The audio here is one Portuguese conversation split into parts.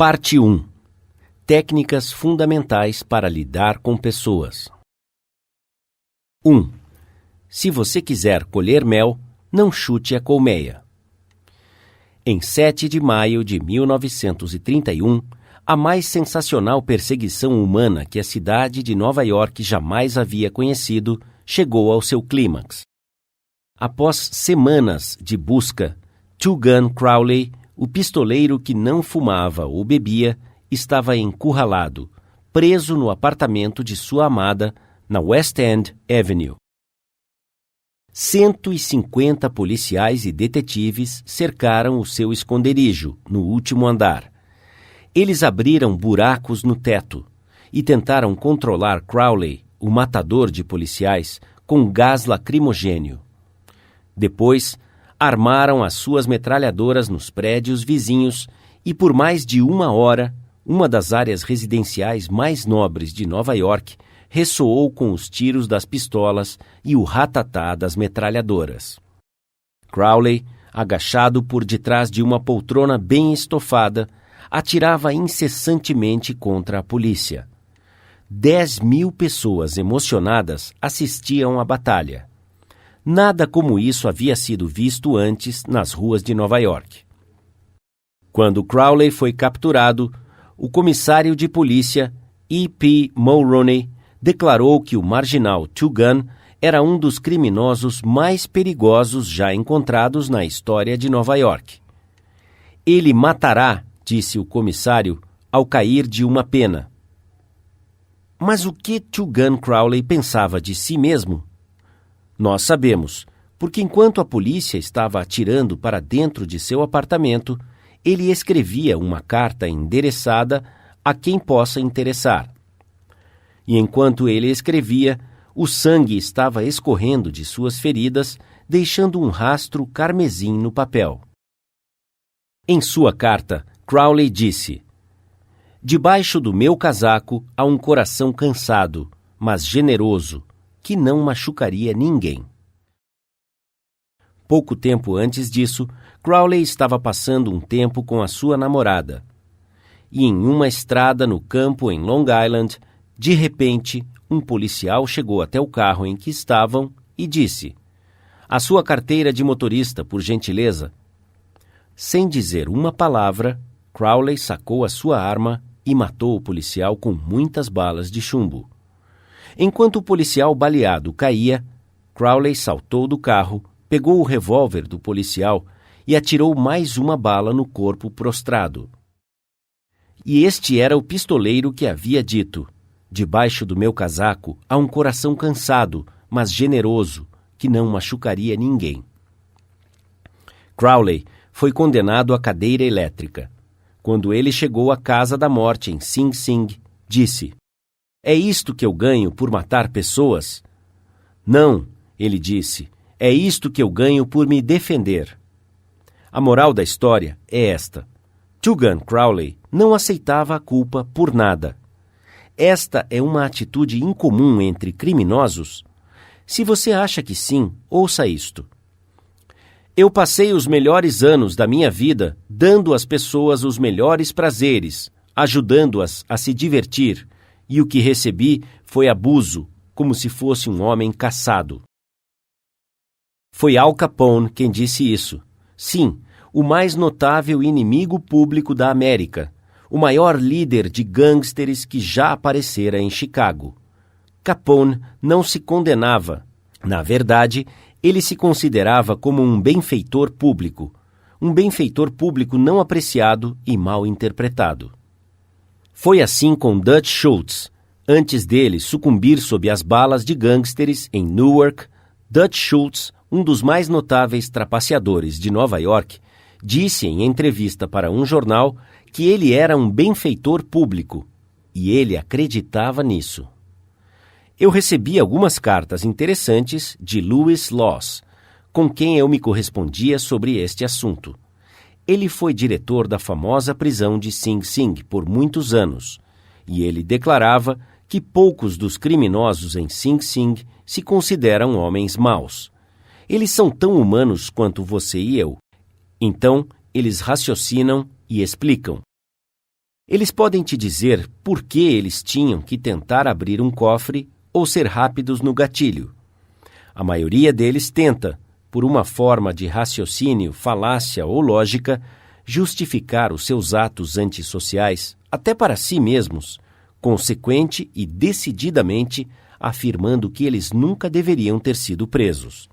Parte 1. Técnicas fundamentais para lidar com pessoas. 1. Se você quiser colher mel, não chute a colmeia. Em 7 de maio de 1931, a mais sensacional perseguição humana que a cidade de Nova York jamais havia conhecido chegou ao seu clímax. Após semanas de busca, Two Gun Crowley, o pistoleiro que não fumava ou bebia, estava encurralado, preso no apartamento de sua amada na West End Avenue. 150 policiais e detetives cercaram o seu esconderijo no último andar. Eles abriram buracos no teto e tentaram controlar Crowley, o matador de policiais, com gás lacrimogênio. Depois, armaram as suas metralhadoras nos prédios vizinhos e, por mais de 1 hora, uma das áreas residenciais mais nobres de Nova York ressoou com os tiros das pistolas e o ratatá das metralhadoras. Crowley, agachado por detrás de uma poltrona bem estofada, atirava incessantemente contra a polícia. 10.000 pessoas emocionadas assistiam à batalha. Nada como isso havia sido visto antes nas ruas de Nova York. Quando Crowley foi capturado, o comissário de polícia, E.P. Mulroney, declarou que o marginal Two Gun era um dos criminosos mais perigosos já encontrados na história de Nova York. Ele matará, disse o comissário, ao cair de uma pena. Mas o que Two Gun Crowley pensava de si mesmo? Nós sabemos, porque enquanto a polícia estava atirando para dentro de seu apartamento, ele escrevia uma carta endereçada a quem possa interessar. E enquanto ele escrevia, o sangue estava escorrendo de suas feridas, deixando um rastro carmesim no papel. Em sua carta, Crowley disse: "Debaixo do meu casaco há um coração cansado, mas generoso, que não machucaria ninguém." Pouco tempo antes disso, Crowley estava passando um tempo com a sua namorada. E em uma estrada no campo em Long Island, de repente, um policial chegou até o carro em que estavam e disse: "A sua carteira de motorista, por gentileza." Sem dizer uma palavra, Crowley sacou a sua arma e matou o policial com muitas balas de chumbo. Enquanto o policial baleado caía, Crowley saltou do carro, pegou o revólver do policial e atirou mais uma bala no corpo prostrado. E este era o pistoleiro que havia dito: "Debaixo do meu casaco há um coração cansado, mas generoso, que não machucaria ninguém." Crowley foi condenado à cadeira elétrica. Quando ele chegou à casa da morte em Sing Sing, disse: "É isto que eu ganho por matar pessoas?" "Não," ele disse, "é isto que eu ganho por me defender." A moral da história é esta: Two Gun Crowley não aceitava a culpa por nada. Esta é uma atitude incomum entre criminosos? Se você acha que sim, ouça isto. "Eu passei os melhores anos da minha vida dando às pessoas os melhores prazeres, ajudando-as a se divertir, e o que recebi foi abuso, como se fosse um homem caçado." Foi Al Capone quem disse isso. Sim, o mais notável inimigo público da América, o maior líder de gangsters que já aparecera em Chicago. Capone não se condenava. Na verdade, ele se considerava como um benfeitor público não apreciado e mal interpretado. Foi assim com Dutch Schultz. Antes dele sucumbir sob as balas de gangsters em Newark, Dutch Schultz, um dos mais notáveis trapaceadores de Nova York, disse em entrevista para um jornal que ele era um benfeitor público, e ele acreditava nisso. Eu recebi algumas cartas interessantes de Louis Loss, com quem eu me correspondia sobre este assunto. Ele foi diretor da famosa prisão de Sing Sing por muitos anos, e ele declarava que poucos dos criminosos em Sing Sing se consideram homens maus. Eles são tão humanos quanto você e eu. Então, eles raciocinam e explicam. Eles podem te dizer por que eles tinham que tentar abrir um cofre ou ser rápidos no gatilho. A maioria deles tenta, por uma forma de raciocínio, falácia ou lógica, justificar os seus atos antissociais, até para si mesmos, consequente e decididamente afirmando que eles nunca deveriam ter sido presos.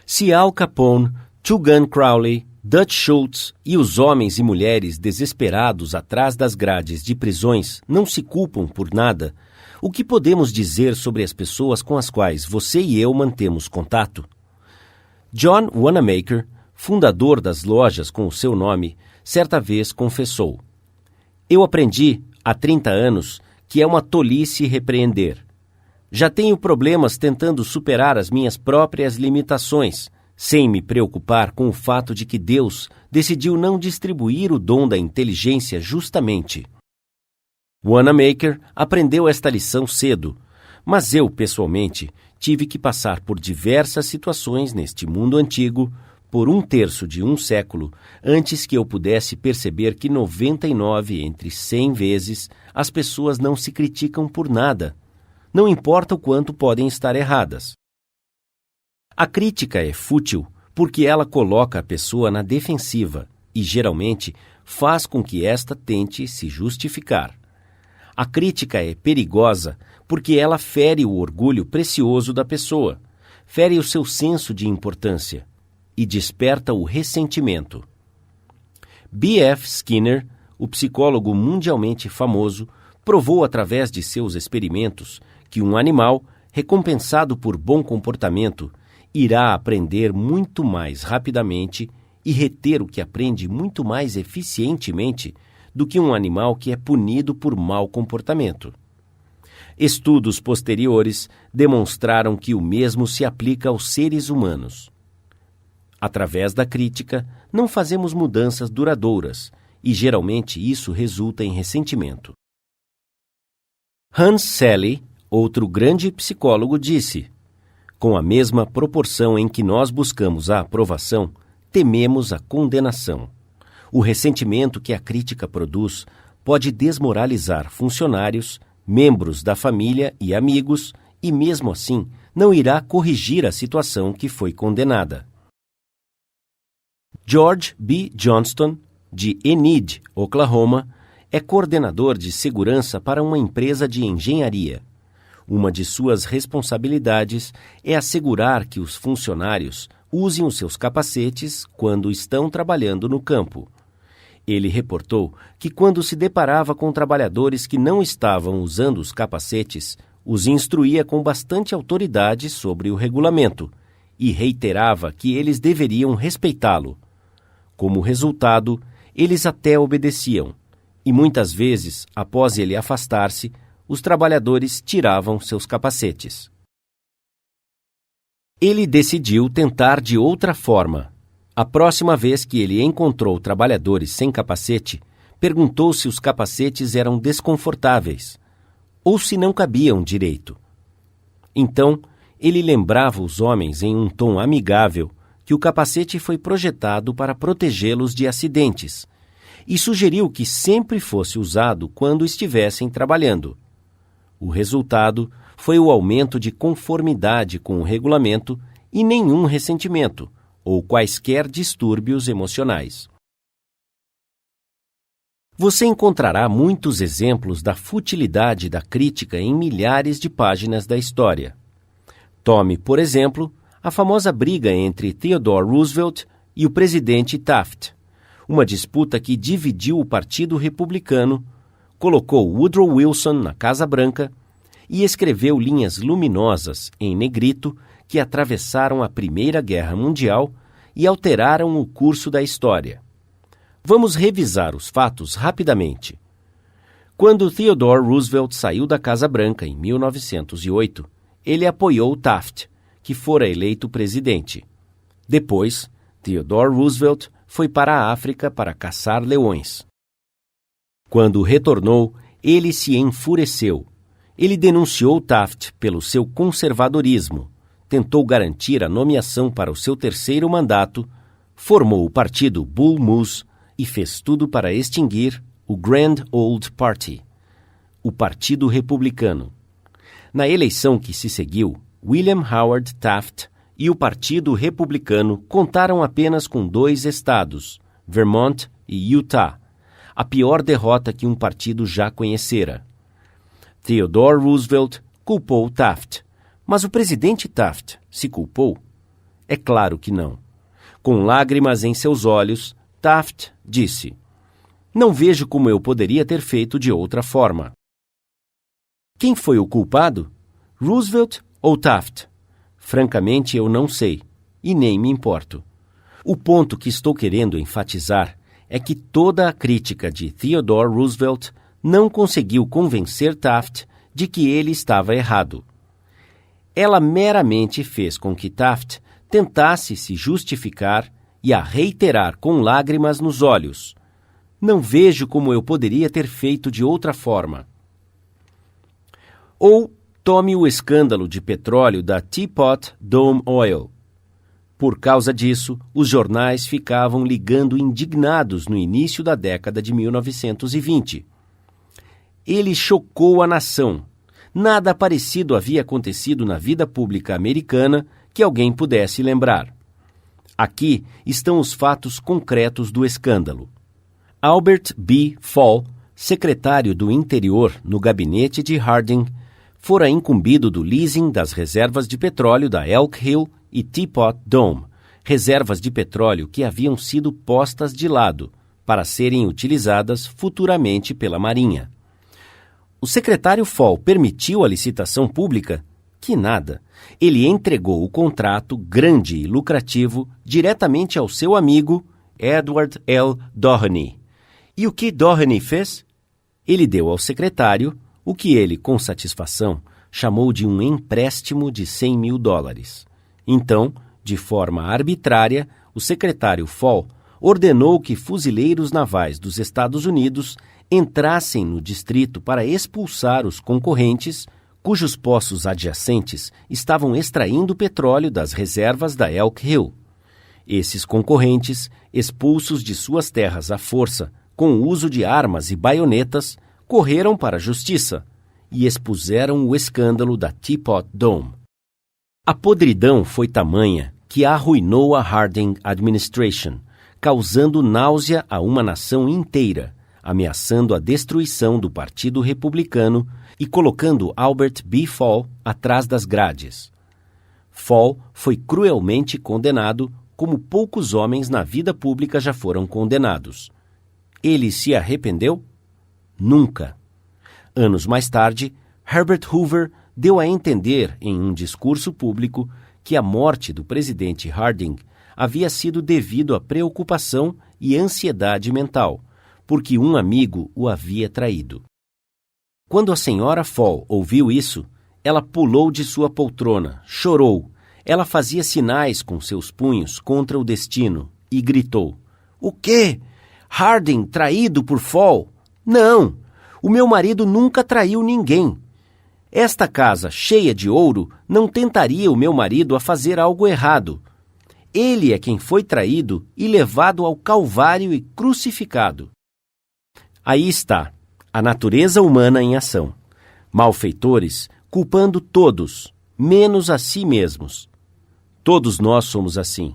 Se Al Capone, Two Gun Crowley, Dutch Schultz e os homens e mulheres desesperados atrás das grades de prisões não se culpam por nada, o que podemos dizer sobre as pessoas com as quais você e eu mantemos contato? John Wanamaker, fundador das lojas com o seu nome, certa vez confessou: "Eu aprendi, há 30 anos, que é uma tolice repreender. Já tenho problemas tentando superar as minhas próprias limitações, sem me preocupar com o fato de que Deus decidiu não distribuir o dom da inteligência justamente." Wanamaker aprendeu esta lição cedo, mas eu, pessoalmente, tive que passar por diversas situações neste mundo antigo por 1/3 de um século antes que eu pudesse perceber que 99 entre 100 vezes as pessoas não se criticam por nada, não importa o quanto podem estar erradas. A crítica é fútil porque ela coloca a pessoa na defensiva e, geralmente, faz com que esta tente se justificar. A crítica é perigosa porque ela fere o orgulho precioso da pessoa, fere o seu senso de importância e desperta o ressentimento. B.F. Skinner, o psicólogo mundialmente famoso, provou através de seus experimentos que um animal, recompensado por bom comportamento, irá aprender muito mais rapidamente e reter o que aprende muito mais eficientemente do que um animal que é punido por mau comportamento. Estudos posteriores demonstraram que o mesmo se aplica aos seres humanos. Através da crítica, não fazemos mudanças duradouras e, geralmente, isso resulta em ressentimento. Hans Selye, outro grande psicólogo, disse: "Com a mesma proporção em que nós buscamos a aprovação, tememos a condenação. O ressentimento que a crítica produz pode desmoralizar funcionários, membros da família e amigos, e mesmo assim não irá corrigir a situação que foi condenada." George B. Johnston, de Enid, Oklahoma, é coordenador de segurança para uma empresa de engenharia. Uma de suas responsabilidades é assegurar que os funcionários usem os seus capacetes quando estão trabalhando no campo. Ele reportou que quando se deparava com trabalhadores que não estavam usando os capacetes, os instruía com bastante autoridade sobre o regulamento e reiterava que eles deveriam respeitá-lo. Como resultado, eles até obedeciam, e muitas vezes, após ele afastar-se, os trabalhadores tiravam seus capacetes. Ele decidiu tentar de outra forma. A próxima vez que ele encontrou trabalhadores sem capacete, perguntou se os capacetes eram desconfortáveis ou se não cabiam direito. Então, ele lembrava os homens em um tom amigável que o capacete foi projetado para protegê-los de acidentes e sugeriu que sempre fosse usado quando estivessem trabalhando. O resultado foi o aumento de conformidade com o regulamento e nenhum ressentimento ou quaisquer distúrbios emocionais. Você encontrará muitos exemplos da futilidade da crítica em milhares de páginas da história. Tome, por exemplo, a famosa briga entre Theodore Roosevelt e o presidente Taft, uma disputa que dividiu o Partido Republicano, colocou Woodrow Wilson na Casa Branca e escreveu linhas luminosas em negrito que atravessaram a Primeira Guerra Mundial e alteraram o curso da história. Vamos revisar os fatos rapidamente. Quando Theodore Roosevelt saiu da Casa Branca em 1908, ele apoiou Taft, que fora eleito presidente. Depois, Theodore Roosevelt foi para a África para caçar leões. Quando retornou, ele se enfureceu. Ele denunciou Taft pelo seu conservadorismo, tentou garantir a nomeação para o seu terceiro mandato, formou o partido Bull Moose e fez tudo para extinguir o Grand Old Party, o Partido Republicano. Na eleição que se seguiu, William Howard Taft e o Partido Republicano contaram apenas com 2 estados, Vermont e Utah, a pior derrota que um partido já conhecera. Theodore Roosevelt culpou Taft, mas o presidente Taft se culpou? É claro que não. Com lágrimas em seus olhos, Taft disse: "Não vejo como eu poderia ter feito de outra forma." Quem foi o culpado? Roosevelt ou Taft? Francamente, eu não sei, e nem me importo. O ponto que estou querendo enfatizar é que toda a crítica de Theodore Roosevelt não conseguiu convencer Taft de que ele estava errado. Ela meramente fez com que Taft tentasse se justificar e a reiterar com lágrimas nos olhos: "Não vejo como eu poderia ter feito de outra forma." Ou tome o escândalo de petróleo da Teapot Dome Oil. Por causa disso, os jornais ficavam ligando indignados no início da década de 1920. Ele chocou a nação. Nada parecido havia acontecido na vida pública americana que alguém pudesse lembrar. Aqui estão os fatos concretos do escândalo. Albert B. Fall, secretário do Interior no gabinete de Harding, fora incumbido do leasing das reservas de petróleo da Elk Hill e Teapot Dome, reservas de petróleo que haviam sido postas de lado para serem utilizadas futuramente pela Marinha. O secretário Fall permitiu a licitação pública? Que nada. Ele entregou o contrato grande e lucrativo diretamente ao seu amigo Edward L. Doheny. E o que Doheny fez? Ele deu ao secretário o que ele, com satisfação, chamou de um empréstimo de $100 mil. Então, de forma arbitrária, o secretário Fall ordenou que fuzileiros navais dos Estados Unidos entrassem no distrito para expulsar os concorrentes cujos poços adjacentes estavam extraindo petróleo das reservas da Elk Hill. Esses concorrentes, expulsos de suas terras à força, com o uso de armas e baionetas, correram para a justiça e expuseram o escândalo da Teapot Dome. A podridão foi tamanha que arruinou a Harding Administration, causando náusea a uma nação inteira, ameaçando a destruição do Partido Republicano e colocando Albert B. Fall atrás das grades. Fall foi cruelmente condenado, como poucos homens na vida pública já foram condenados. Ele se arrependeu? Nunca. Anos mais tarde, Herbert Hoover deu a entender em um discurso público que a morte do presidente Harding havia sido devido à preocupação e ansiedade mental, porque um amigo o havia traído. Quando a senhora Fall ouviu isso, ela pulou de sua poltrona, chorou. Ela fazia sinais com seus punhos contra o destino e gritou: "O quê? Harding traído por Fall? Não! O meu marido nunca traiu ninguém. Esta casa cheia de ouro não tentaria o meu marido a fazer algo errado. Ele é quem foi traído e levado ao Calvário e crucificado." Aí está, a natureza humana em ação. Malfeitores culpando todos, menos a si mesmos. Todos nós somos assim.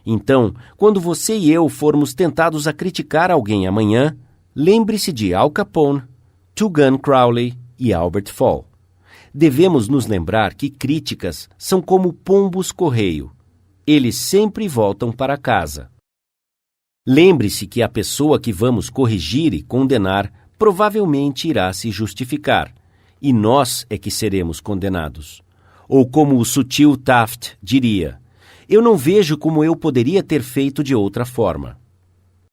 Então, quando você e eu formos tentados a criticar alguém amanhã, lembre-se de Al Capone, Tugan Crowley e Albert Fall. Devemos nos lembrar que críticas são como pombos-correio. Eles sempre voltam para casa. Lembre-se que a pessoa que vamos corrigir e condenar provavelmente irá se justificar, e nós é que seremos condenados. Ou como o sutil Taft diria: "Eu não vejo como eu poderia ter feito de outra forma."